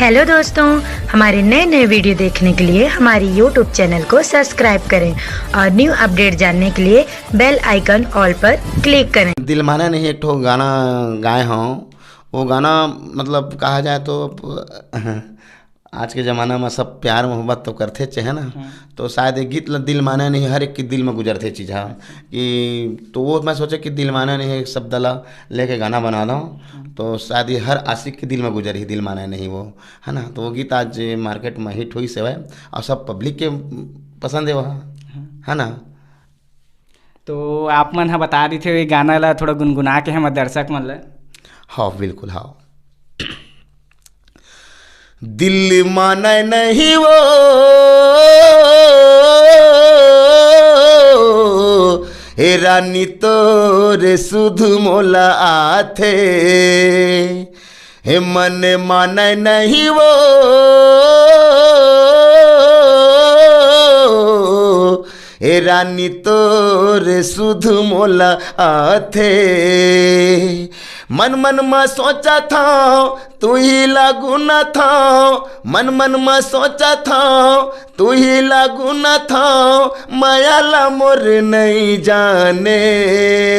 Hello दोस्तों, हमारे नए नए वीडियो देखने के लिए हमारी यूट्यूब चैनल को सब्सक्राइब करें और न्यू अपडेट जानने के लिए बेल आइकन ऑल पर क्लिक करें। दिल माना नहीं एक ठो गाना गाए हों। वो गाना मतलब कहा जाए तो आज के ज़माना में सब प्यार मोहब्बत तो करते है ना। तो शायद ये गीत दिल माना नहीं हर एक के दिल में गुजरते चीज़ है कि तो वो मैं सोचे कि दिल माना नहीं एक शब्द ला लेके गाना बना दूँ तो शायद ये हर आशिक के दिल में गुजर ही दिल माना नहीं वो है ना। तो वो गीत आज मार्केट में हिट हुई से है और सब पब्लिक के पसंद है वह है ना। तो आप मन ह बता रही थे ये गाना ला थोड़ा गुनगुना के हम दर्शक मन ला। हाँ बिल्कुल हाँ। दिल माने नहीं वो हे रानी तोरे सुध मोला आथे हे मन माने नहीं वो हे रानी तोरे सुध मोला आथे मन मन में सोचा था तू ही लागू न था मन मन में सोचा था तू ही लागू न था मायाला मोर नहीं जाने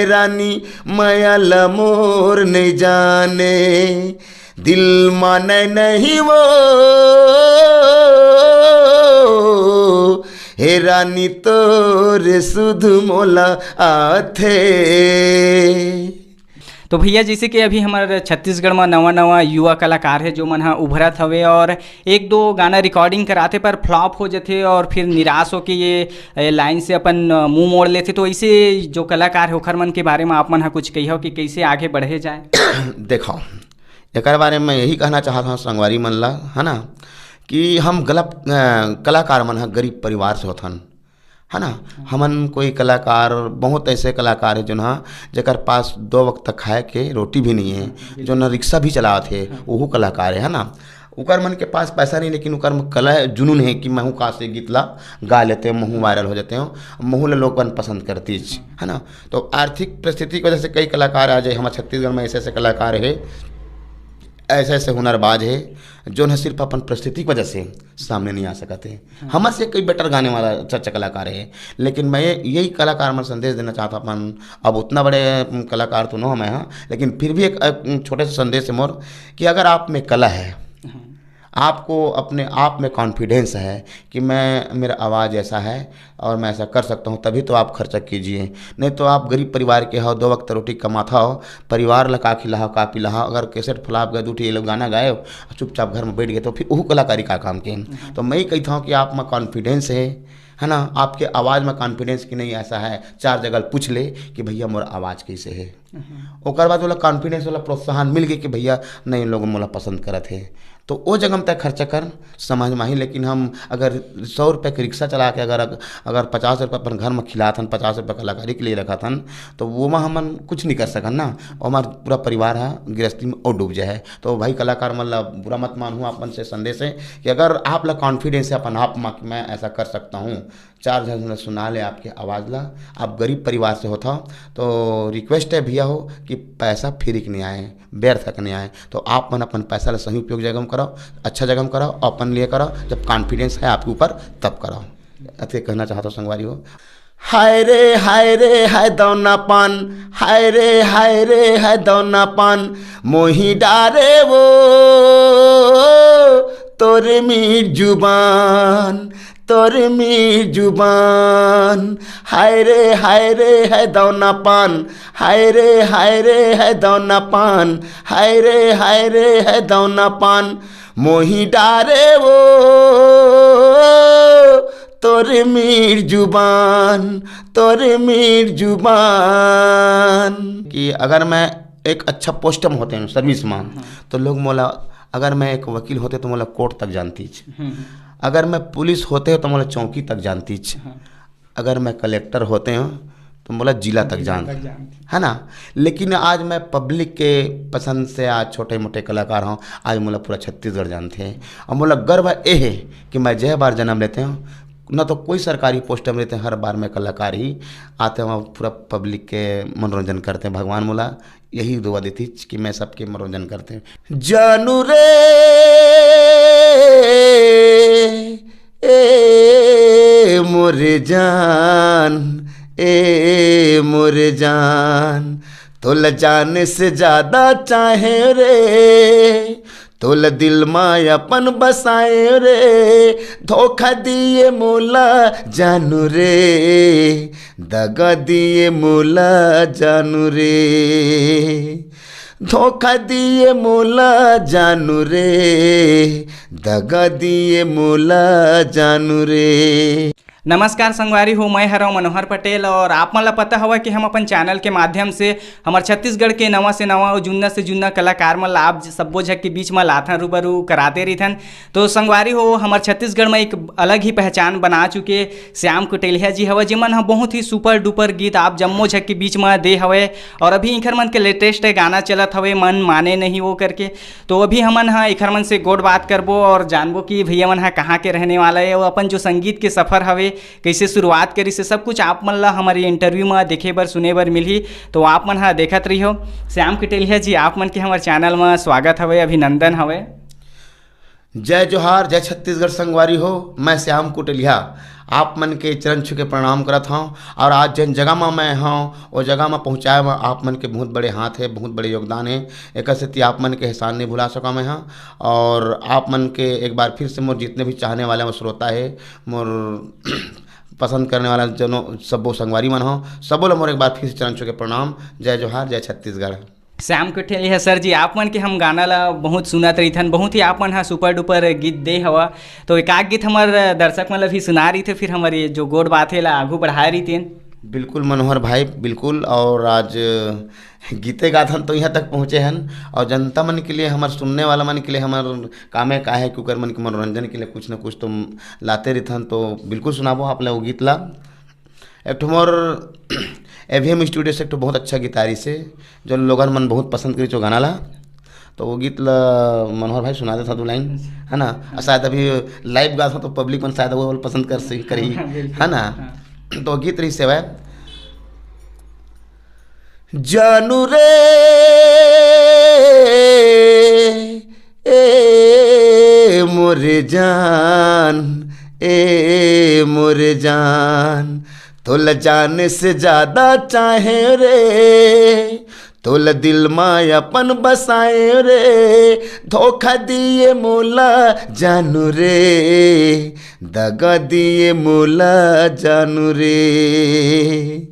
रानी मायाला मोर नहीं जाने दिल माने नहीं वो हे रानी तोरे सुध मोला आथे। तो भैया जैसे कि अभी हमारे छत्तीसगढ़ में नवा नवा युवा कलाकार है जो मन हा उभरत हवे और एक दो गाना रिकॉर्डिंग कराते पर फ्लॉप हो जाते और फिर निराश होके ये लाइन से अपन मुंह मोड़ लेते। तो ऐसे जो कलाकार है ओखर मन के बारे में आप मन हा कुछ कहियो कि कैसे आगे बढ़े जाए। देखो एक बारे में यही कहना चाहता हूँ संगवारी मन ला है ना कि हम गलत कलाकार मन हा गरीब परिवार से होथन है ना। हमन कोई कलाकार बहुत ऐसे कलाकार है जो ना जेकर पास 2 वक्त तक खाए के रोटी भी नहीं है जो ना रिक्शा भी चला थे वो कलाकार है ना। उकर मन के पास पैसा नहीं लेकिन उकर कला जुनून है कि मैं हूँ का से गीत ला गा लेते हैं महू वायरल हो जाते हो महू ले लोग पसंद करती है ना। तो आर्थिक परिस्थिति की वजह से कई कलाकार आ जाए हमारे छत्तीसगढ़ में ऐसे ऐसे कलाकार है ऐसे ऐसे हुनरबाज है जो न सिर्फ अपन परिस्थिति की वजह से सामने नहीं आ सकते। हमारे से कई बेटर गाने वाला अच्छा कलाकार है लेकिन मैं यही कलाकार में संदेश देना चाहता अपन। अब उतना बड़े कलाकार तो न मैं हाँ लेकिन फिर भी एक छोटे से संदेश है मोर कि अगर आप में कला है आपको अपने आप में कॉन्फिडेंस है कि मैं मेरा आवाज़ ऐसा है और मैं ऐसा कर सकता हूँ तभी तो आप खर्चा कीजिए। नहीं तो आप गरीब परिवार के हो 2 वक्त रोटी कमाता हो परिवार ला का खिलाओ का पिलाओ अगर कैसेट फुलाप गए दूठी ये लोग गाना गाए चुपचाप घर में बैठ गए तो फिर वो कलाकारी का काम के। तो मैं ही कहता हूँ कि आप में कॉन्फिडेंस है ना आपके आवाज़ में कॉन्फिडेंस कि नहीं ऐसा है 4 जगह पूछ ले कि भैया मोरा आवाज़ कैसे है और बाद वाला कॉन्फिडेंस वाला प्रोत्साहन मिल गए कि भैया नहीं लोग मोला पसंद करत है तो वो जगह में तक खर्चा कर समझ में ही। लेकिन हम अगर 100 रुपये की रिक्शा चला के अगर 50 रुपये अपन घर में खिलाथन 50 रुपये कलाकारी के लिए रखा थन तो वो में हमन कुछ नहीं कर सकन ना और हमारा पूरा परिवार है गृहस्थी में और डूब जाए। तो भाई कलाकार मतलब बुरा मत मानूँ अपन से संदेश है कि अगर आप ला कॉन्फिडेंस है अपन आप में कि मैं ऐसा कर सकता हूँ 4 जन सुना ले आपके आवाज़ ला आप गरीब परिवार से होता तो रिक्वेस्ट है भैया हो कि पैसा फ्री के नहीं आए व्यर्थ तक नहीं आए। तो आप मन अपन पैसा ला सही उपयोग जगह में कराओ अच्छा जगह में कराओ अपन लिए कराओ जब कॉन्फिडेंस है आपके ऊपर तब कराओ। ऐसे कहना चाहता हूँ संगवारी हो। हाय रे हाय दौना पान हाय रे हाय दौना पान मोही डारे वो तोरे मीर जुबान तोरे मीर जुबान हाय रे हाय दौना पान हाय रे हाय दौना पान हाय रे हाय दौना पान मोही डारे वो तोरे मीर जुबान कि अगर मैं एक अच्छा पोस्ट में होते हैं सर्विस में तो लोग मोला अगर मैं एक वकील होते तो मोला कोर्ट तक जानती अगर मैं पुलिस होते हो तो मोला चौकी तक जानती अगर मैं कलेक्टर होते हो तो मोला जिला तक जान है ना। लेकिन आज मैं पब्लिक के पसंद से आज छोटे मोटे कलाकार हूँ आज मोला पूरा छत्तीसगढ़ जानते हैं और मोला गर्व ये है कि मैं जय बार जन्म लेते हूँ न तो कोई सरकारी पोस्ट में रहते हैं हर बार में कलाकार ही आते हैं पूरा पब्लिक के मनोरंजन करते हैं। भगवान मोला यही दुआ देती कि मैं सबके मनोरंजन करते हैं। जानू रे जान ए मोर जान, तोला जान से ज़्यादा चाहे रे, तोला दिल में अपन बसाए रे, धोखा दिए मोला जानू रे, दगा दिए मोला जानू रे, धोखा दिए मोला जानू रे, दगा दिए मोला जानू रे। नमस्कार संगवारी हो, मैं हरा मनोहर पटेल और आप मन ला पता हवा कि हम अपन चैनल के माध्यम से हमारे छत्तीसगढ़ के नवा से नवा और जुन्ना से जुन्ना कलाकार मन ला आप सब्बो झक के बीच में लाथन रूबरू कराते रहीथन। तो संगवारी हो, हमारे छत्तीसगढ़ में एक अलग ही पहचान बना चुके श्याम कुटेलिया जी हवा, जिमन ह बहुत ही सुपर डुपर गीत आप जम्मो झक के बीच में दे हवे। और अभी इखर मन के लेटेस्ट गाना चलत हवे मन माने नहीं वो करके। तो अभी हमन ह इखर मन से गोड बात करबो और जानबो कि भैया मन ह कहाँ के रहने वाला है और अपन जो संगीत के सफ़र हवे कैसे शुरुआत करी से सब कुछ आप मन ला हमारे इंटरव्यू में देखे बर सुने बर मिलही। तो आप मन हा देखत रही हो। श्याम कुटेलिया जी, आप मन के हमारे चैनल में स्वागत हवे, अभिनंदन हवे। जय जोहार, जय छत्तीसगढ़ संगवारी हो। मैं श्याम कुटेलिया आप मन के चरण छू के प्रणाम करत हूँ। और आज जिन जगह में मैं हूँ वो जगह में पहुँचाए में आप मन के बहुत बड़े हाथ है, बहुत बड़े योगदान है। एक से आप मन के एहसान नहीं भुला सका मैं हाँ। और आप मन के एक बार फिर से मोर जितने भी चाहने वाले वो श्रोता है, मोर पसंद करने वाला जनो सबो संगवारी मन हो, सबो ला मोर एक बार फिर से चरण छू के प्रणाम। जय जोहार, जय छत्तीसगढ़। श्याम कुटेलिया सर जी, आप मन के हम गाना ला बहुत सुनत रहीथन, बहुत ही आप मन हा सुपर डुपर गीत दे हवा। तो एक आध गीत हमार दर्शक मन ला भी सुना रही थे, फिर हमारे जो गोड बात है ला आगू बढ़ा रही थी। बिल्कुल मनोहर भाई, बिल्कुल। और आज गीते गाथन तो यहाँ तक पहुँचे हन और जनता मन के लिए, हमारे सुनने वाला मन के लिए हमार कामे का है क्योंकि मन के मनोरंजन के लिए कुछ न कुछ तो लाते रहथन। तो बिल्कुल सुनाबो आप लोग गीत ला। एक ठो मोर एवीएम स्टूडियो से एक ठो बहुत अच्छा गिटारी से जो लोगन मन बहुत पसंद करी जो गाना ला, तो वो गीत ला मनोहर भाई सुना देता 2 लाइन, है ना। शायद अभी लाइव गाता तो पब्लिक मन शायद वो पसंद कर सही करी, है ना। तो गीत रही सेवा जानू रे ए मोरे जान, ए मोरे जान, तोला जान से ज़्यादा चाहे रे, तोला दिल में अपन बसाए रे, धोखा दिए मोला जानू रे, दगा दिए मोला जानू रे,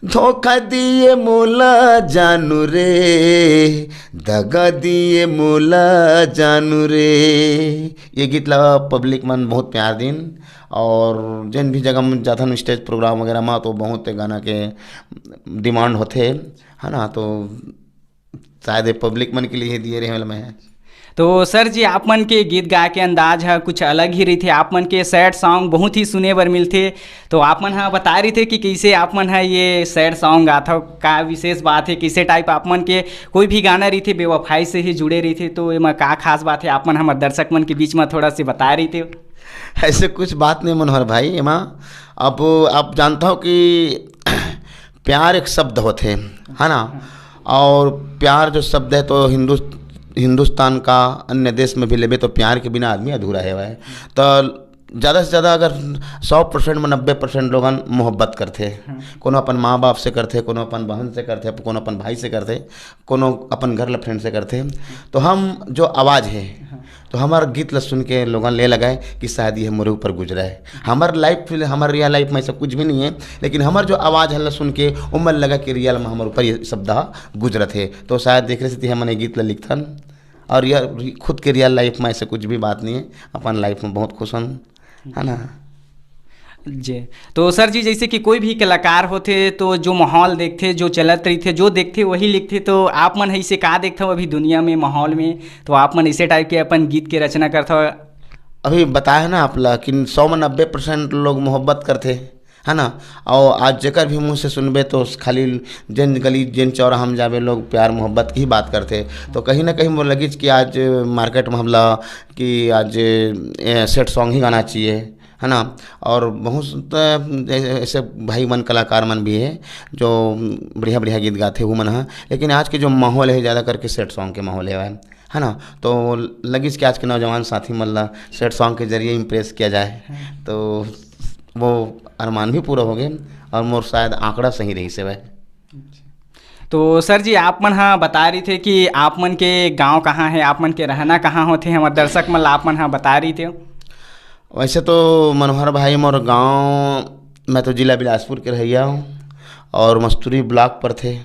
धोखा दिए मोला जानू रे, दगा दिए मोला जानू रे। ये गीत ला पब्लिक मन बहुत प्यार दिन। और जिन भी जगह में जाथन स्टेज प्रोग्राम वगैरह में तो बहुत गाना के डिमांड होते, है ना। तो शायद पब्लिक मन के लिए दिए रहे वाला मैं। तो सर जी, आप मन के गीत गा के अंदाज है कुछ अलग ही रही थे। आप मन के सैड सॉन्ग बहुत ही सुने बर मिलते। तो आप मन हाँ बता रही थे कि कैसे आप मन है ये सैड सॉन्ग गाता, का विशेष बात है, कैसे टाइप आप मन के कोई भी गाना रही थे बेवफाई से ही जुड़े रही थे। तो एमा का खास बात है आप मन हमारे दर्शक मन के बीच में थोड़ा सी बता रही थे। ऐसे कुछ बात नहीं मनोहर भाई एमा। अब आप जानता हो कि प्यार एक शब्द होते, है ना। और प्यार जो शब्द है तो हिंदुस्तान का अन्य देश में भी लेबे तो प्यार के बिना आदमी अधूरा है। तो ज़्यादा से ज़्यादा अगर 100% में 90% लोगन मोहब्बत करते, कोनो अपन माँ बाप से करते, कोनो अपन बहन से करते, कोनो अपन भाई से करते, कोनो अपन घर फ्रेंड से करते। तो हम जो आवाज़ है तो हमारा गीत ला सुन के लोगन ले लगाए कि शायद ये मेरे ऊपर गुजरा है। हमार लाइफ, हमारे रियल लाइफ में ऐसा कुछ भी नहीं है, लेकिन हमार जो आवाज़ है सुन के उम्र लगा कि रियल में हमारे ऊपर ये शब्द गुजरत है। तो शायद देख रहे थे हमने गीत ला लिखथन। और यह खुद के रियल लाइफ में ऐसे कुछ भी बात नहीं है, अपन लाइफ में बहुत खुश हन, है ना जी। तो सर जी, जैसे कि कोई भी कलाकार होते तो जो माहौल देखते, जो चलत रही थे, जो देखते वही लिखते। तो आप मन ऐसे का देखते हो अभी दुनिया में माहौल में, तो आप मन ऐसे टाइप के अपन गीत के रचना करते हो। अभी बताया ना आप ला कि 100 में 90% लोग मोहब्बत करते, है ना। और आज जेकर भी मुँह से सुनबे तो खाली जिन गली जिन चौराहा हम जावे लोग प्यार मोहब्बत की ही बात करते। तो कहीं ना कहीं मुझे लगी कि आज मार्केट में हमला कि आज सेट सॉन्ग ही गाना चाहिए, है ना। और बहुत ऐसे भाई मन कलाकार मन भी है जो बढ़िया बढ़िया गीत गाते वो मन है। लेकिन आज के जो माहौल है ज़्यादा करके सेट सॉन्ग के माहौल है ना। तो लगी कि आज के नौजवान साथी मन ला सेट सॉन्ग के जरिए इम्प्रेस किया जाए। तो वो अरमान भी पूरा हो गए और मोर शायद आंकड़ा सही रही से वह। तो सर जी आप मन हाँ बता रही थे कि आप मन के गांव कहाँ है, आप मन के रहना कहाँ होते हैं, हमारे दर्शक मन ला आप मन हाँ बता रही थे। वैसे तो मनोहर भाई मोर गांव, मैं तो जिला बिलासपुर के रहिया हूँ और मस्तूरी ब्लॉक पर थे,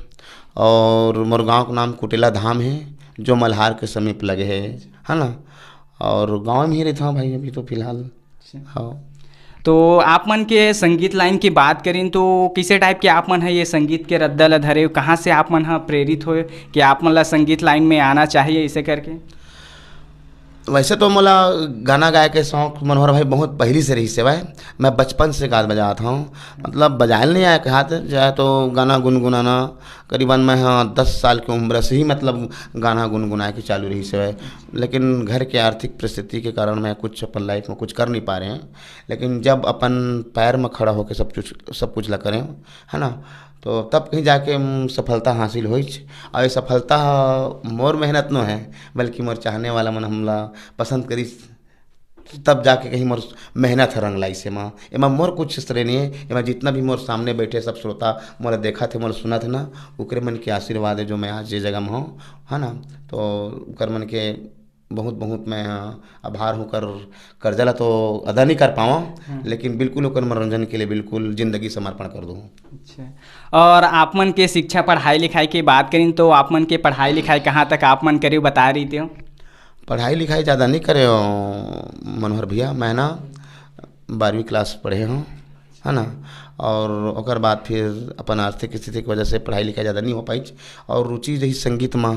और मोर गांव का नाम कुटेला धाम है जो मल्हार के समीप लगे है ना। और गांव में ही रहता हूँ भाई अभी तो फिलहाल। हाँ। तो आप मन के संगीत लाइन की बात करें तो किसे टाइप के आप मन है ये संगीत के रद्दा ला धरे हो, कहाँ से आप मन हाँ प्रेरित हुए कि आप मन ला संगीत लाइन में आना चाहिए इसे करके। वैसे तो मोला गाना गाए के शौक मनोहर भाई बहुत पहले से रही सेवा है। मैं बचपन से गा बजाता हूँ, मतलब बजाए नहीं आया कहा जाए तो गाना गुनगुनाना करीबन मैं हाँ 10 साल की उम्र से ही मतलब गाना गुनगुनाए के चालू रही सेवा है। लेकिन घर के आर्थिक परिस्थिति के कारण मैं कुछ अपन लाइफ में कुछ कर नहीं पा रहे हैं। लेकिन जब अपन पैर में खड़ा होकर सब कुछ ला करें है ना, तो तब कहीं जाके सफलता हासिल हुई। और ये सफलता मोर मेहनत न है बल्कि मोर चाहने वाला मन हमला पसंद करी, तब जाके कहीं मोर मेहनत है रंग लाई से माँ एमा मोर कुछ श्रेय नहीं है। एमा जितना भी मोर सामने बैठे सब श्रोता मोला देखा थे मोला सुना थे ना, उकरे मन के आशीर्वाद है जो मैं आज ये जगह में हूँ है ना। तो उकर मन के बहुत बहुत मैं आभार हूँ। कर्जा ला तो अदा नहीं कर पावा, लेकिन बिल्कुल ओकर मनोरंजन के लिए बिल्कुल ज़िंदगी समर्पण कर दूँ। अच्छा, और आप मन के शिक्षा पढ़ाई लिखाई की बात करें तो आप मन के पढ़ाई लिखाई कहाँ तक आप मन करे बता रही थे। पढ़ाई लिखाई ज़्यादा नहीं करे हो मनोहर भैया, मैं ना 12वीं क्लास पढ़े हूँ है ना। और ओकर बाद फिर अपन आर्थिक स्थिति की वजह से पढ़ाई लिखाई ज़्यादा नहीं हो पाई, और रुचि रही संगीत में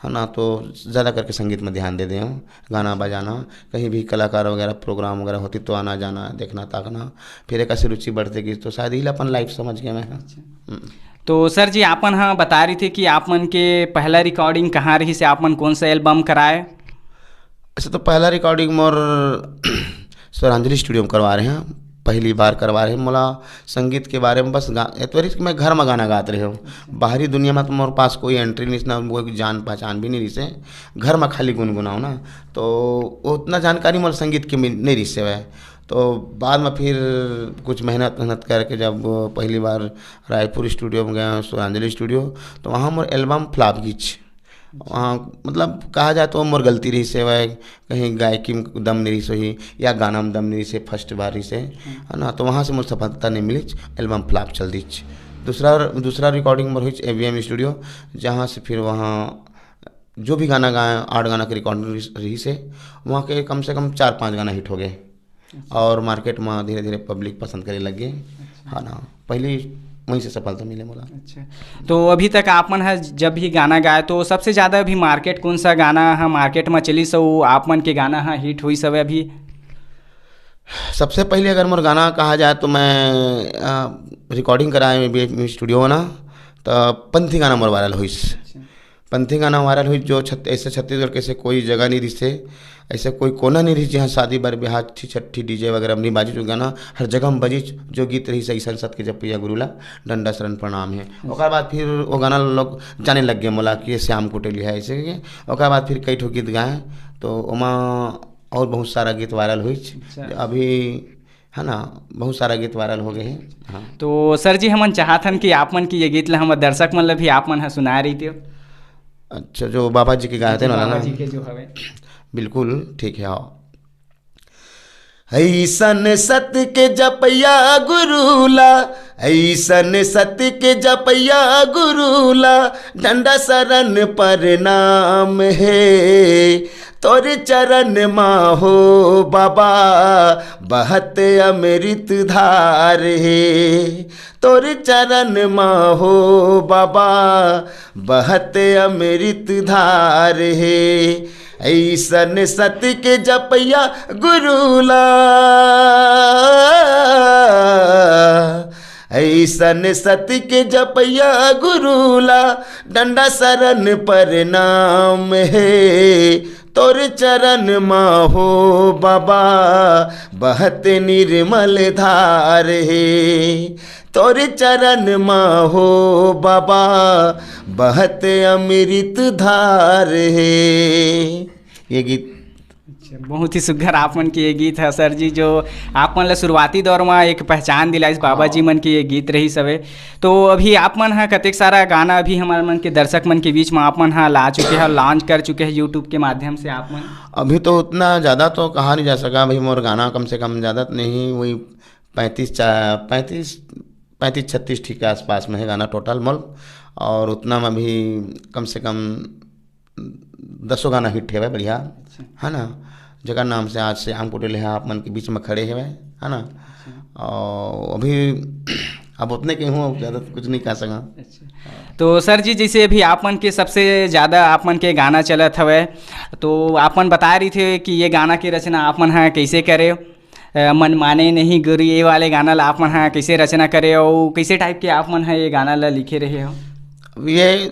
है ना, तो ज़्यादा करके संगीत में ध्यान दे दें हूँ। गाना बजाना, कहीं भी कलाकार वगैरह प्रोग्राम वगैरह होती तो आना जाना देखना ताकना, फिर एक ऐसी रुचि बढ़ती गई तो शायद ही अपन लाइफ समझ गया मैं। तो सर जी आप मन हाँ बता रही थी कि आप मन के पहला रिकॉर्डिंग कहाँ रही से, आप मन कौन सा एल्बम कराए। ऐसे तो पहला रिकॉर्डिंग मोर स्वरांजलि स्टूडियो में करवा रहे हैं, पहली बार करवा रहे हैं। मोला संगीत के बारे में बस एतवरी कि मैं घर में गाना गाते रहे हूँ, बाहरी दुनिया में तो मोरे पास कोई एंट्री नहीं ना, कोई जान पहचान भी नहीं रही से। घर में खाली गुनगुनाऊँ ना, तो उतना जानकारी मोर संगीत की नहीं रही से है। तो बाद में फिर कुछ मेहनत करके जब पहली बार रायपुर स्टूडियो में गया, स्वरांजलि स्टूडियो, तो वहाँ मोर एल्बम फ्लॉप गई। वहाँ मतलब कहा जाए तो मोर गलती रही से वह कहीं गायकी में दम नहीं रही सही या गाना में दम नहीं रही से फर्स्ट बार रही से है ना, तो वहाँ से मुझे सफलता नहीं मिली, एल्बम फ्लॉप चल दी। दूसरा रिकॉर्डिंग मोर हुई AVM स्टूडियो, जहाँ से फिर वहाँ जो भी गाना गाए 8 गाना की रिकॉर्डिंग रही से, वहाँ के कम से कम 4-5 गाना हिट हो गए और मार्केट में धीरे धीरे पब्लिक पसंद करे लग गए है ना। पहली वहीं से सफलता मिले मोला। अच्छा, तो अभी तक आप मन है जब भी गाना गाए तो सबसे ज़्यादा अभी मार्केट कौन सा गाना है मार्केट में चली सो आप मन के गाना है हिट हुई सब अभी। सबसे पहले अगर मोर गाना कहा जाए तो मैं रिकॉर्डिंग कराए AVM स्टूडियो ना, तो पंथी गाना मोर वायरल हुई। पंथी गाना वायरल हुई जो ऐसे छत्तीसगढ़ के ऐसे कोई जगह नहीं रही से, ऐसे कोई कोना नहीं रही जहाँ शादी बार ब्याह छठी DJ वगैरह नहीं बाजी, जो गाना हर जगह में बजी, जो गीत रही सही संसद के जपैया गुरुला डंडा शरण प्रणाम है। और बाद फिर वो गाना लोग जाने लग गए मोला कि ये श्याम कुटेली है ऐसे के। और बाद फिर कई ठो गीत गाए तो वहाँ और बहुत सारा गीत वायरल हुई अभी है ना, बहुत सारा गीत वायरल हो गए हैं। हाँ, तो सर जी हमन चाहतन कि आप मन की ये गीत ला हम दर्शक मन ला भी आप मन सुना रही थी। अच्छा, जो बाबा जी के गाए थे ना, जी के जो हवे बिल्कुल ठीक है। हाँ, ऐसन सत के जपैया गुरुला, ऐसन सत के जपैया गुरुला डंडा शरण प्रणाम है, तोर चरण माहो बाबा बहत अमृत धार है, तोर चरण माहो बाबा बहत अमृत धार है, ऐसन सत के जपैया गुरुला, ऐसन सत के जपैया गुरुला डंडा शरण प्रणाम है, तोर चरण माहो बाबा बहत निर्मल धार है, तोर चरण माहो बाबा बहत अमृत धार है। ये गीत बहुत ही सुघर आप मन के ये गीत है सर जी, जो आप मन ला शुरुआती दौर में एक पहचान दिलाइस बाबा जी मन के ये गीत रही सवे। तो अभी आप मन है कतेक सारा गाना अभी हमारे मन के दर्शक मन के बीच में आप मन ला चुके हैं, लॉन्च कर चुके हैं यूट्यूब के माध्यम से आप मन? अभी तो उतना ज़्यादा तो कहा नहीं जा सका भाई, मोर गाना कम से कम ज़्यादा तो नहीं, वही 35-36 ठीक के आसपास में है गाना टोटल मोल। और उतना में भी कम से कम 10 गाना हिट है बढ़िया, है ना, जगह नाम से आज से आम कुटिल है आप मन के बीच में खड़े है ना। और अभी अब उतने के हूँ, ज़्यादा कुछ नहीं कह सका। तो सर जी जैसे अभी आप मन के सबसे ज़्यादा आप मन के गाना चलत हवे, तो आप मन बता रही थे कि ये गाना की रचना आप मन है कैसे करे, मन माने नहीं गुरु ये वाले गाना ला आप मन है कैसे रचना करे और कैसे टाइप के आप मन है ये गाना ला लिखे रहे हो? ये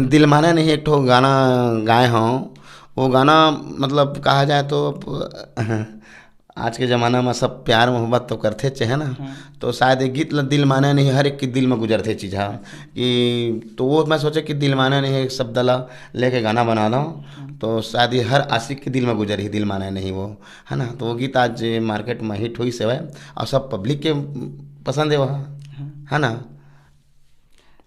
दिल माने नहीं एक ठो गाना गाए हों, वो गाना मतलब कहा जाए तो आज के ज़माना में सब प्यार मोहब्बत तो करते चाहे ना, तो शायद एक गीत दिल माने नहीं हर एक के दिल में गुजरते चीज़ है कि, तो वो मैं सोचे कि दिल माने नहीं एक शब्द ला लेके गाना बना दूँ, तो शायद ये हर आशिक के दिल में गुजर ही दिल माने नहीं वो, है ना। तो वो गीत आज मार्केट में हिट हुई से है और सब पब्लिक के पसंद है वह, है ना।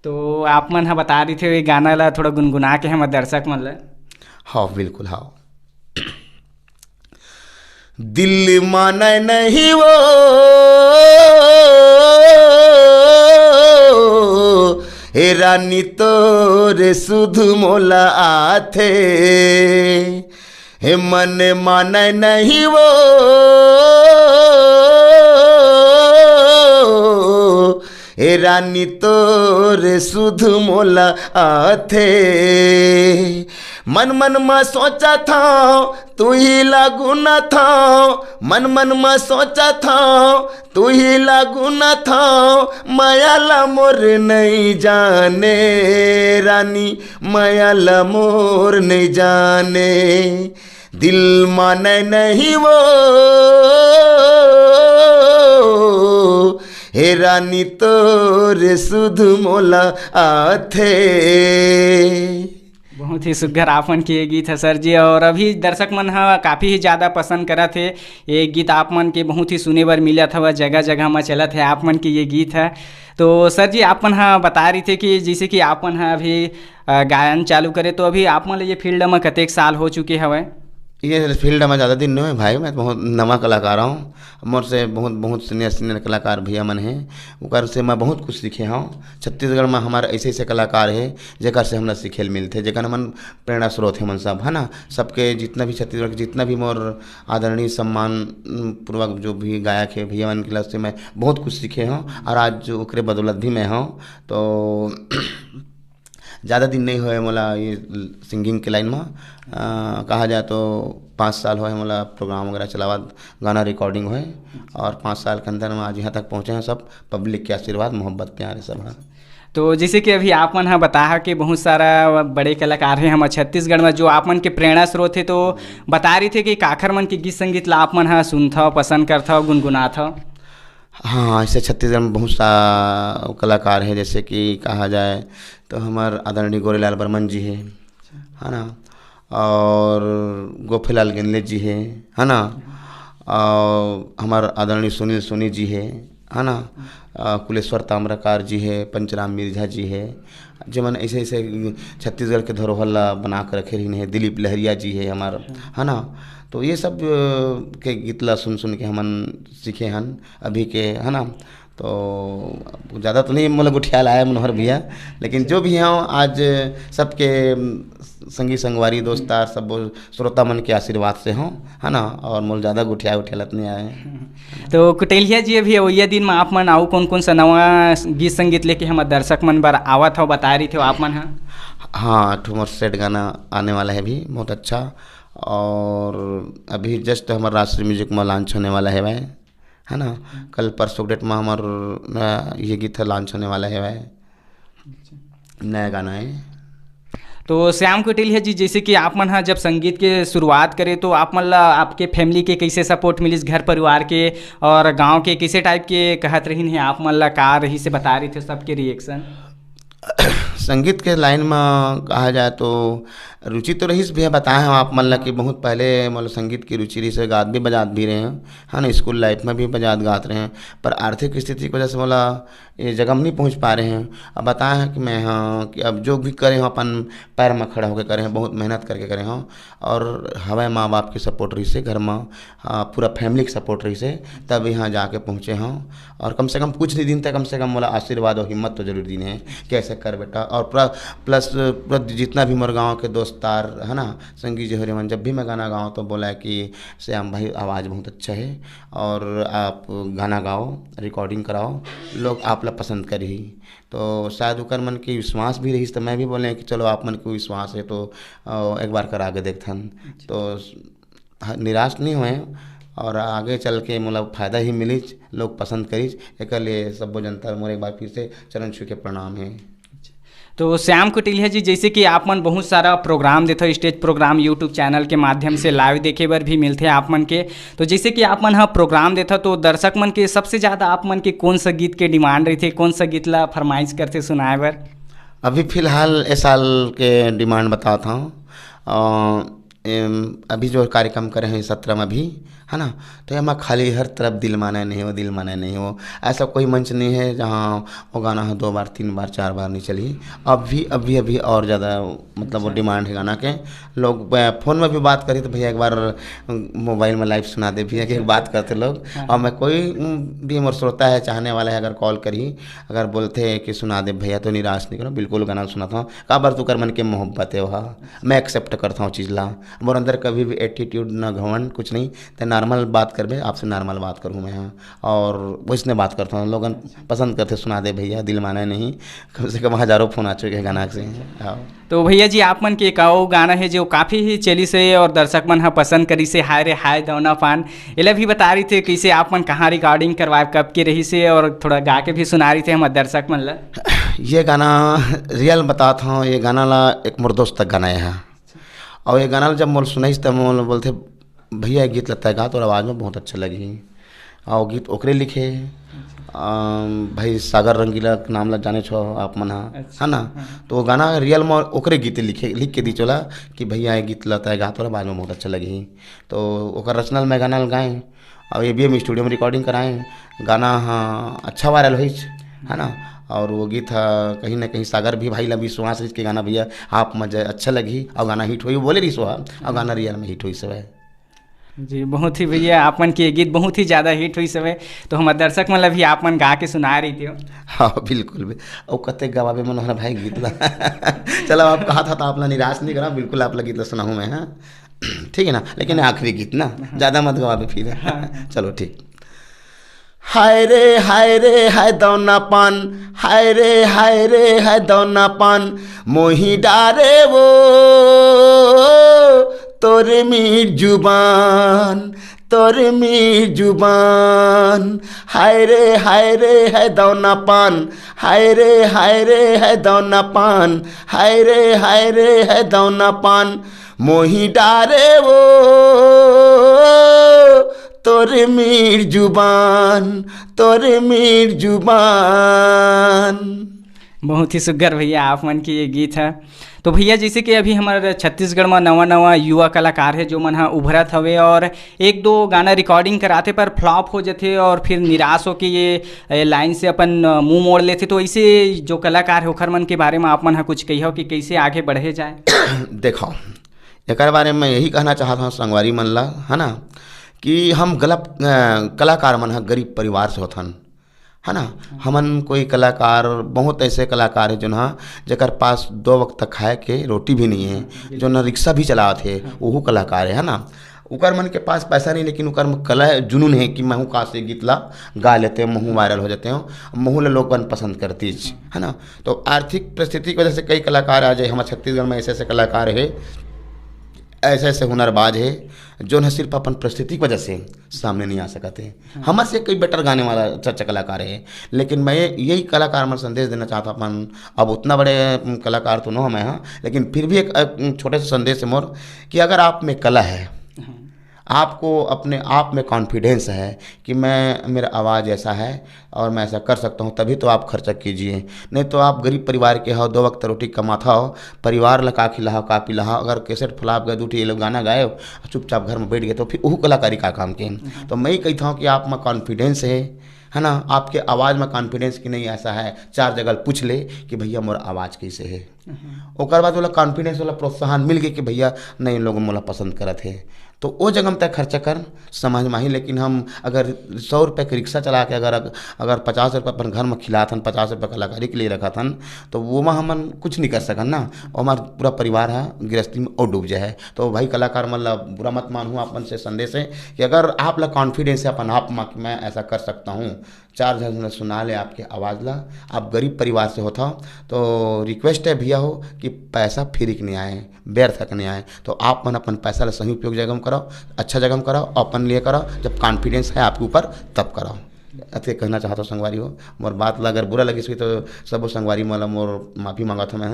तो आप मन हाँ बता रही थे ये गाना ला थोड़ा गुनगुना के हम दर्शक मन ला। हाँ बिल्कुल, हाँ। दिल माने नहीं वो हे रानी तोरे सुध मोला आथे, हे मन माने नहीं वो हे रानी तोरे सुध मोला आथे। मन मन में सोचा था तू ही लागू न था, मन मन में सोचा था तू ही लागू न था, मायाला मोर नहीं जाने रानी, मायाला मोर नहीं जाने, दिल माने नहीं वो हे रानी तोरे सुध मोला आथे। बहुत ही सुघर आपन के ये गीत है सर जी, और अभी दर्शक मन हा काफ़ी ही ज़्यादा पसंद करा थे ये गीत आप मन के, बहुत ही सुने बर मिला था, वह जगह जगह में चला है आप मन के ये गीत है। तो सर जी आप मन हाँ बता रही थे कि जैसे कि आप मन हाँ अभी गायन चालू करे, तो अभी आप मन ये फील्ड में कतेक साल हो चुके हवे? ये फील्ड में ज़्यादा दिन नहीं है भाई, मैं बहुत नवा कलाकार हूँ, मोर से बहुत सीनियर कलाकार भैया मन हैं, ओकर से मैं बहुत कुछ सीखे हूँ। छत्तीसगढ़ में हमारे ऐसे लाकार है जेकर से हमरा सीखे मिलते, जेकर मन प्रेरणा स्रोत है मन सब, है ना। सबके जितना भी छत्तीसगढ़ के जितना भी मोर आदरणीय सम्मान पूर्वक जो भी गायक है भैया मन के से मैं बहुत कुछ सीखे हूँ, और आज ओकरे बदौलत भी मैं हूँ। तो ज़्यादा दिन नहीं हुए मोला ये सिंगिंग के लाइन में, कहा जाए तो 5 साल हुए मोला प्रोग्राम वगैरह चलावा, गाना रिकॉर्डिंग हुए, और 5 साल के अंदर में आज यहाँ तक पहुँचे हैं, सब पब्लिक के आशीर्वाद मोहब्बत प्यार सब है। तो जैसे कि अभी आप मन हाँ बताया कि बहुत सारा बड़े कलाकार हैं हमारे छत्तीसगढ़ में जो आप मन के प्रेरणा स्रोत है, तो बता रही थे कि काखर मन के गीत संगीत ला आप मन हाँ सुनता पसंद करता गुनगुनाता? हाँ, ऐसे छत्तीसगढ़ में बहुत सा कलाकार है, जैसे कि कहा जाए तो हमारे आदरणीय गोरेलाल बर्मन जी है ना, और गोफीलाल गेंदले जी है ना, और हमारे आदरणीय सुनील सोनी जी है ना, कुलेश्वर ताम्रकार जी है, पंचराम मिर्झा जी है, जमन ऐसे छत्तीसगढ़ के धरोहर ला बना कर रखे रही है, दिलीप लहरिया जी है हमारा, है ना। तो ये सब के गीत ला सुन के हमन सीखे हन अभी के, है ना। तो ज़्यादा तो नहीं मतलब उठियाल आया मनोहर भैया, लेकिन जो भी हैं आज सबके संगी संगवारी दोस्तार सब श्रोता मन के आशीर्वाद से हों, है ना, और मोल ज़्यादा गुठिया उठियालत नहीं आए। तो कुटेलिया जी अभी वही दिन में आप मन आओ कौन सा नवा गीत संगीत लेके हम दर्शक मन बार आवत हो बता रही थे आप मन? हाँ, ठुमर सेट गाना आने वाला है भी बहुत अच्छा, और अभी जस्ट हमारा राष्ट्रीय म्यूजिक में लॉन्च होने वाला है वह, है ना। कल परसों डेट में हमारा ये गीत लॉन्च होने वाला है वह, नया गाना है। तो श्याम कुटेलिया जी जैसे कि आप मन हाँ जब संगीत के शुरुआत करें तो आप मन ला आपके फैमिली के कैसे सपोर्ट मिलिस, घर परिवार के और गांव के कैसे टाइप के कहत रही हैं आप मन ला का रही से बता रही थे सबके रिएक्शन? संगीत के लाइन में कहा जाए तो रुचि तो रही भैया बताए हैं आप मतलब कि बहुत पहले मतलब संगीत की रुचि रही से गात भी बजात भी रहे हैं, है ना, स्कूल लाइफ में भी बजात गात रहे हैं, पर आर्थिक स्थिति की वजह से बोला ये जगह में नहीं पहुंच पा रहे हैं। अब बताए हैं कि मैं हाँ कि अब जो भी करें हम अपन पैर में खड़ा होकर करें, बहुत मेहनत करके करें हम, और हमारे माँ बाप की सपोर्ट रही से घर में पूरा फैमिली की सपोर्ट रही से तब यहाँ जाके पहुँचे हम। और कम से कम कुछ नहीं दिन तक कम से कम बोला आशीर्वाद और हिम्मत तो जरूर दी है कि ऐसे कर बेटा। और प्लस जितना भी मोर गाँव के दोस्तार है ना, संगीत जी हरिमन, जब भी मैं गाना गाऊँ तो बोला है कि श्याम भाई आवाज़ बहुत अच्छा है और आप गाना गाओ, रिकॉर्डिंग कराओ, लोग आप लोग पसंद करी। तो शायद उकर मन की विश्वास भी रही तो मैं भी बोले कि चलो आप मन को विश्वास है तो एक बार कर आगे देखथन, तो निराश नहीं हुए और आगे चल के मतलब फ़ायदा ही मिली, लोग पसंद करी। एक लिए सब जनता मोर एक बार फिर से चरण छू के प्रणाम है। तो श्याम कुटिलिया जी, जैसे कि आप मन बहुत सारा प्रोग्राम देते हो, स्टेज प्रोग्राम यूट्यूब चैनल के माध्यम से लाइव देखे बर भी मिलते हैं आप मन के, तो जैसे कि आप मन हाँ प्रोग्राम देता तो दर्शक मन के सबसे ज़्यादा आप मन के कौन सा गीत के डिमांड रही थे, कौन सा गीत ला फरमाइश करते सुनाए बर? अभी फ़िलहाल इस साल के डिमांड बताता हूँ। अभी जो कार्यक्रम कर रहे हैं 17 में भी, है ना, तो यहाँ खाली हर तरफ दिल माने नहीं हो, दिल माने नहीं हो, ऐसा कोई मंच नहीं है जहाँ वो गाना है 2 बार 3 बार 4 बार नहीं चली। अभी और ज़्यादा मतलब वो डिमांड है गाना के। लोग फ़ोन में भी बात करी तो भैया एक बार मोबाइल में लाइव सुना दे भैया कि एक बात करते लोग। और मैं कोई भी मोर श्रोता है चाहने वाला है अगर कॉल करी अगर बोलते हैं कि सुना दे भैया तो निराश नहीं करो, बिल्कुल गाना सुनाता हूँ। का बार तू कर मन के मोहब्बत है वहाँ मैं एक्सेप्ट करता हूँ चीज़ ला, मोर अंदर कभी भी एटीट्यूड ना घमंड कुछ नहीं, तो नॉर्मल बात करबे आपसे नॉर्मल बात करूँ मैं यहाँ, और वैसने बात करता हूँ। लोग पसंद करते सुना दे भैया, दिल माने नहीं, कम से कम हज़ारों फ़ोन आ चुके हैं गाना से। तो भैया जी आप मन के एक गाना है जो काफ़ी ही चली से और दर्शक मन हाँ पसंद करी से, हाय रे हाय दौना पान, इला भी बता रही थे कैसे आप मन कहाँ रिकॉर्डिंग करवाए कब के रही से, और थोड़ा गा के भी सुना रही थे हम दर्शक मन ला। ये गाना रियल बताता हूँ, ये गाना ला एक मोर दोस्त तक गाना है, और ये गाना जब मोर सुनाई तब मोर बोलते भैया गीत लगता है गा तो आवाज़ में बहुत अच्छा लगी। और गीत ओकरे लिखे भाई सागर रंगीला के नाम लग जाने छो आप मन है ना, तो वो गाना रियल में ओकरे गीत लिख के दी चला कि भैया ये गीत लगता है गा तो आवाज़ में बहुत अच्छा लगी। तो ओकर रचनल में गाना गाएँ और ये भी हम स्टूडियो में रिकॉर्डिंग कराएँ, गाना हाँ अच्छा वायरल हुई है ना। और वो गीत कहीं ना कहीं सागर भी भाई ला विश्वास के गाना भैया आप मजा अच्छा लगी और गाना हिट हुई, बोले रही सो और गाना रियल में हिट हुई सब है जी। बहुत ही भैया आप मन के गीत बहुत ही ज़्यादा हिट हुई सब है, तो हमारे दर्शक मन भी आप मन गा के सुना रही थी। हाँ बिल्कुल भी, और कते गवाबे मन हमारा भाई गीत ला चलो आप कहा था तो आप ला निराश नहीं करा, बिल्कुल आप ला गीत ला सुनाऊँ मैं, हाँ ठीक है ना, लेकिन आखिरी गीत ना ज़्यादा मत गवाबे फिर। चलो ठीक। हाय रे हाय दौना पान, हाय रे हाय दौना पान, मोही डारे वो तोर मीर जुबान, तोर मीर जुबान, हाय रे हाय दौना पान, हाय रे हाय दौना पान, हाय रे हाय दौना पान, मोही डारे वो तोर मीर जुबान, तोर मीर जुबान। बहुत ही सुघर भैया आप मन की ये गीत है। तो भैया जैसे कि अभी हमारे छत्तीसगढ़ में नवा युवा कलाकार है जो मन हाँ उभरत हवे और एक दो गाना रिकॉर्डिंग कराते पर फ्लॉप हो जाते और फिर निराश हो के ये लाइन से अपन मुंह मोड़ लेते, तो ऐसे जो कलाकार है ओखर मन के बारे में आप मन हाँ कुछ कहियो कि कैसे आगे बढ़े जाए? देखो एक बारे में यही कहना चाहता हूँ संगवारी मन ला, है ना, कि हम गलत कलाकार मन है गरीब परिवार से होथन, है ना। हमन कोई कलाकार बहुत ऐसे कलाकार है जो ना जकर पास 2 वक्त तक खाए के रोटी भी नहीं है, जो ना रिक्शा भी चलाते है वो कलाकार है ना। उकर मन के पास पैसा नहीं लेकिन उकर कला जुनून है कि महू का से गीत ला गा लेते हैं, महू वायरल हो जाते हैं, महू ले लोग पसंद करती है ना। तो आर्थिक परिस्थिति की वजह से कई कलाकार आ जाए, हमारे छत्तीसगढ़ में ऐसे ऐसे कलाकार है, ऐसे ऐसे हुनरबाज है जो न सिर्फ अपन परिस्थिति की वजह से सामने नहीं आ सकते। हमारे से कई बेटर गाने वाला अच्छा कलाकार है, लेकिन मैं यही कलाकार में संदेश देना चाहता अपन, अब उतना बड़े कलाकार तो न हो मैं, हाँ, लेकिन फिर भी एक छोटे से संदेश है मोर कि अगर आप में कला है, आपको अपने आप में कॉन्फिडेंस है कि मेरा आवाज़ ऐसा है और मैं ऐसा कर सकता हूँ, तभी तो आप खर्चा कीजिए। नहीं तो आप गरीब परिवार के हो, 2 वक्त रोटी कमाता हो, परिवार ला का खिलाओ का पिलाओ, अगर कैसेट फुलाप गए दूठी ये लोग गाना गाए चुपचाप घर में बैठ गए तो फिर वह कलाकारी का काम के। तो मैं ही कहता हूँ कि आप में कॉन्फिडेंस है ना, आपके आवाज़ में कॉन्फिडेंस कि नहीं ऐसा है, 4 जगह पूछ ले कि भैया मोर आवाज़ कैसे है। ओकर बाद वाला कॉन्फिडेंस वाला प्रोत्साहन मिल गए कि भैया नहीं लोग मोला पसंद करत है, तो वो जगह में तक खर्चा कर समझ में ही। लेकिन हम अगर 100 रुपये के रिक्शा चला के अगर 50 रुपये अपन घर में खिलाथन, 50 रुपये कलाकारी के लिए रखा थन, तो वो में हमन कुछ नहीं कर सकन ना, और हमारा पूरा परिवार है गृहस्थी में और डूब जाए। तो भाई कलाकार मतलब बुरा मत मानूँ, अपन से संदेश है कि अगर आप ला कॉन्फिडेंस है अपन आप में कि मैं ऐसा कर सकता हूँ, 4 जन सुना ले आपके आवाज़ ला, आप गरीब परिवार से होता तो रिक्वेस्ट है भैया हो कि पैसा फ्री नहीं आए, व्यर्थ तक नहीं आए, तो आप मन अपन पैसा ला सही उपयोग जगह में कराओ, अच्छा जगह में कराओ, अपन लिए कराओ, जब कॉन्फिडेंस है आपके ऊपर तब कराओ। अते कहना चाहता हूँ संगवारी हो, मोर बात ला अगर बुरा लगी हुई तो सब संगवारी मतलब मोर माफ़ी मांगा था मैं,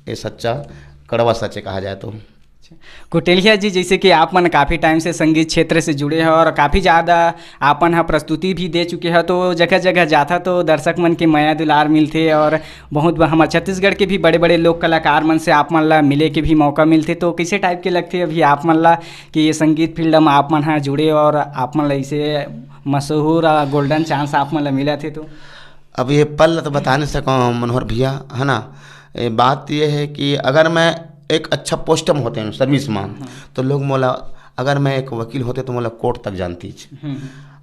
ये सच्चा कड़वा सच्चे कहा जाए तो। कुटेलिया जी, जैसे कि आप मन काफ़ी टाइम से संगीत क्षेत्र से जुड़े हैं और काफ़ी ज़्यादा आपन हाँ प्रस्तुति भी दे चुके हैं, तो जगह जगह जाता तो दर्शक मन के माया दुलार मिलते और बहुत हमारे छत्तीसगढ़ के भी बड़े बड़े लोक कलाकार मन से आप मन ला मिले के भी मौका मिलते, तो कैसे टाइप के लगते अभी आप मन ला कि ये संगीत फील्ड में आप मन हाँ जुड़े और आप मन ला इसे मशहूर गोल्डन चांस आप मन ला मिला थे? तो अब ये पल तो बता नहीं सका मनोहर भैया, है ना। बात ये है कि अगर मैं एक अच्छा पोस्ट में होते हैं सर्विस में, तो लोग मोला, अगर मैं एक वकील होते तो मोला कोर्ट तक जानती,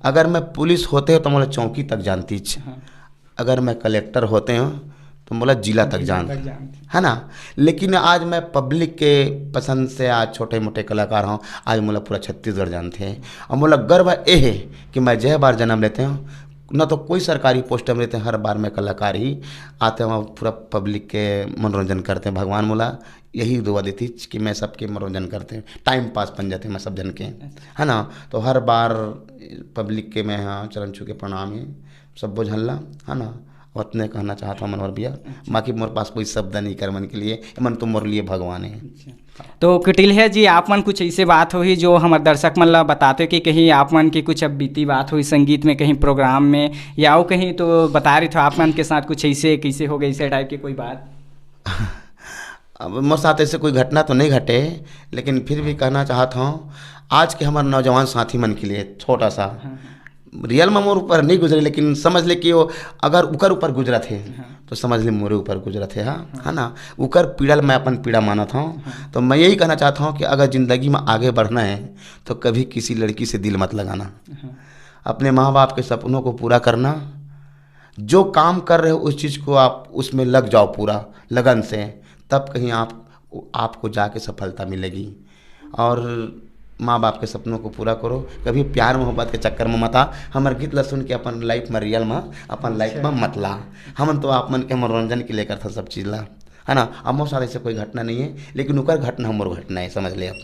अगर मैं पुलिस होते तो मोला चौकी तक जानती, अगर मैं कलेक्टर होते हैं तो मोला जिला तक जानती, है ना। लेकिन आज मैं पब्लिक के पसंद से आज छोटे मोटे कलाकार हूँ, आज मोला पूरा छत्तीसगढ़ जानते हैं, और मोला गर्व ये है कि मैं जय बार जन्म लेते हूँ ना, तो कोई सरकारी पोस्ट में रहते हैं, हर बार में कलाकार ही आते हैं, पूरा पब्लिक के मनोरंजन करते हैं। भगवान मोला यही दुआ देती कि मैं सबके मनोरंजन करते हैं, टाइम पास बन जाते हैं मैं सब जन के, है ना। तो हर बार पब्लिक के मैं हाँ चरण छू के प्रणाम है सब बुझल्ला, है ना। उतने कहना चाहता हूँ मनोहर भैया, बाकी मोर पास कोई शब्द नहीं कर मन के लिए, मन तो मोर लिए भगवान है। तो कुटिलिया जी, आप मन कुछ ऐसे बात हुई जो हमारे दर्शक मन ला बताते कि कहीं आप मन की कुछ अब बीती बात हुई संगीत में, कहीं प्रोग्राम में या वो कहीं, तो बता रहे थे आप मन के साथ कुछ ऐसे कैसे हो गई ऐसे टाइप की कोई बात? अब मेरे साथ ऐसे कोई घटना तो नहीं घटे, लेकिन फिर भी कहना चाहता हूँ आज के हमारे नौजवान साथी मन के लिए छोटा सा, रियल में मोर ऊपर नहीं गुजरे, लेकिन समझ ले कि वो अगर उकर ऊपर गुजरा थे तो समझ ले मोरे ऊपर गुजरा थे, हाँ, है ना। उकर पीड़ा मैं अपन पीड़ा माना था। तो मैं यही कहना चाहता हूँ कि अगर ज़िंदगी में आगे बढ़ना है तो कभी किसी लड़की से दिल मत लगाना, अपने माँ बाप के सपनों को पूरा करना, जो काम कर रहे हो उस चीज़ को आप उसमें लग जाओ पूरा लगन से, तब कहीं आपको जाके सफलता मिलेगी। और माँ बाप के सपनों को पूरा करो, कभी प्यार मोहब्बत के चक्कर में मत आ। हमारे गीत ला सुन के अपन लाइफ में रियल में अपन लाइफ में मत ला, हम तो आप मन के मनोरंजन के लिए करता सब चीज़ ला, है ना। अब मोर साथ ऐसे कोई घटना नहीं है, लेकिन उकर घटना हमारे घटना है, समझ ले आप।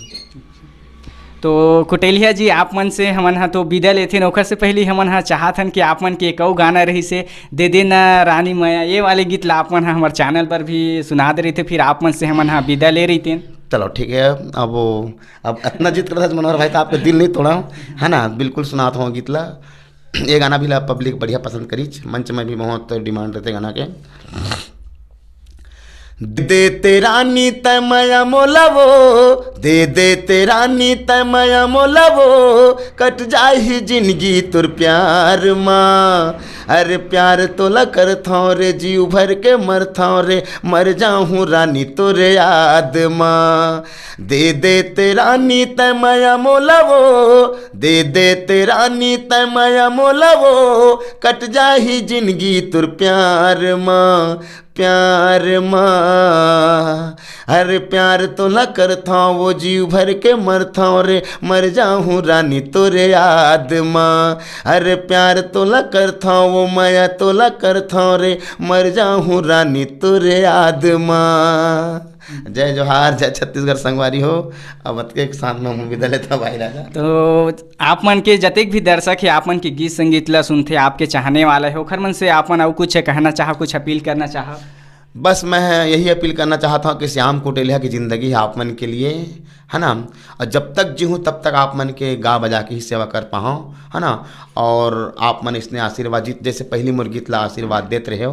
तो कुटेलिया जी, आप मन से हमन हाँ तो विदा लेथे, ओखर से पहले हमन हाँ चाहथन कि आप मन के एक गाना रही से दे देना रानी मैया, ये वाले गीत ला आप मन हाँ हमारे चैनल पर भी सुना दे रही थे, फिर आप मन से हमन हाँ विदा ले रही थे। चलो ठीक है। अब इतना जिद करता मनोहर भाई तो आपका दिल नहीं तोड़ा, है ना। बिल्कुल सुनाता हूँ गीत ला, ये गाना भी ला पब्लिक बढ़िया पसंद करी, मंच में भी बहुत डिमांड रहते गाना के। दे तेरा नी तमया मोलवो, दे तेरा नी तमया मोलवो, कट जाही जिंदगी तुर प्यार माँ, अरे प्यार तोला कर थो रे, जीव भर के मर थो रे, मर जाऊँ रानी तोरे याद माँ। दे तेरा नी तमया मोलवो, दे तेरा नी तमया मोलवो, कट जाही जिंदगी तुर प्यार माँ, प्यार माँ, अरे प्यार तो न करता वो जीव भर के मरता रे, मर जाऊँ रानी तोरे याद माँ, अरे प्यार तो न करता वो माया तो न करता रे, मर जाऊँ रानी तोरे याद माँ। जय जोहार, जय छत्तीसगढ़ संगवारी हो। अब के साथ में विदा लेता भाई राजा। तो आप मन के जतेक भी दर्शक है आप मन के गीत संगीत ला सुनते, आपके चाहने वाला है, ओखर मन से आप मन और कुछ कहना चाह, कुछ अपील करना चाह? बस मैं यही अपील करना चाहता हूँ कि श्याम कुटेलिया की ज़िंदगी है आप मन के लिए, है ना। और जब तक जी हूँ तब तक आप मन के गा बजा के ही सेवा कर पाऊँ, है ना। और आप मन इसने आशीर्वाद जैसे पहली मोर गीत ला आशीर्वाद देते रहे हो,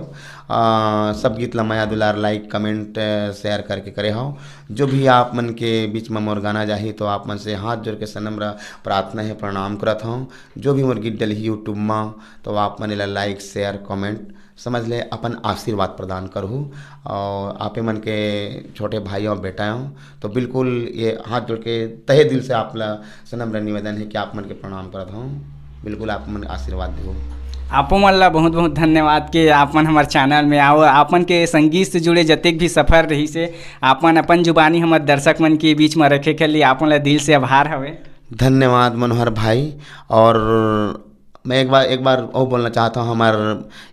सब गीत ला माया दुलार लाइक कमेंट शेयर करके करे हो। जो भी आप मन के बीच में मोर गाना जाही तो आप मन से हाथ जोड़ के सनम्र प्रार्थना है, प्रणाम करत हूँ। जो भी मोर गीत डली यूट्यूब में तो आप मन ला लाइक शेयर कमेंट समझ ले अपन आशीर्वाद प्रदान करहूँ। और आपे मन के छोटे भाई और बेटा हूँ तो बिल्कुल ये हाथ जोड़ के तहे दिल से आप ला सनम्र निवेदन है कि आप मन के प्रणाम करत हूँ। बिल्कुल आप मन आशीर्वाद दो। आपो मन ला बहुत बहुत धन्यवाद कि आप मन हमारे चैनल में आओ। आपन के संगीत से जुड़े जतेक भी सफ़र रही से आपन अपन जुबानी हमारे दर्शक मन के बीच में रखे के लिए आपन ला दिल से आभार हवे। धन्यवाद मनोहर भाई। और मैं एक बार और बोलना चाहता हूँ, हमार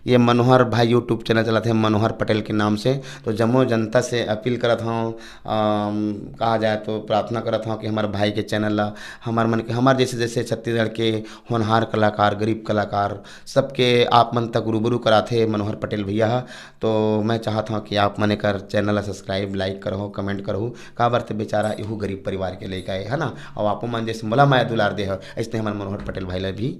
ये मनोहर भाई यूट्यूब चैनल चलाते हैं मनोहर पटेल के नाम से। तो जम्मू जनता से अपील करत हूँ, कहा जाए तो प्रार्थना करत हूँ कि हमारे भाई के चैनल ला हमार मन के हमारे जैसे जैसे छत्तीसगढ़ के होनहार कलाकार गरीब कलाकार सबके आप मन तक रूबरू कराते मनोहर पटेल भैया। तो मैं चाहता हूँ कि आप मन कर चैनल सब्सक्राइब लाइक करो कमेंट करो। का बरते बेचारा इहू गरीब परिवार के लेकर आए, है ना। और आपो मन जैसे मोला माया दुलार दे हो ऐसे हमारे मनोहर पटेल भाई ला भी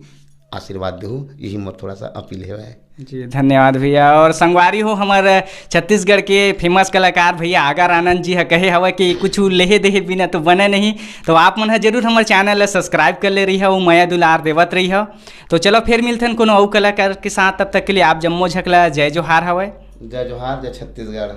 आशीर्वाद दे, यही मोर थोड़ा सा अपील है। जी धन्यवाद भैया। और संगवारी हो हमारे छत्तीसगढ़ के फेमस कलाकार भैया आगर आनंद जी है कहे हवा कि कुछ लेहे देहे बिना तो बने नहीं। तो आप मन जरूर हमारे चैनल ला सब्सक्राइब कर ले रही है, वो माया दुलार देवत रही है। तो चलो फिर मिलते हैं कोनो और कलाकार के साथ, तब तक के लिए आप जम्मो झकला जय जोहार हवा। जय जोहार, जय छत्तीसगढ़।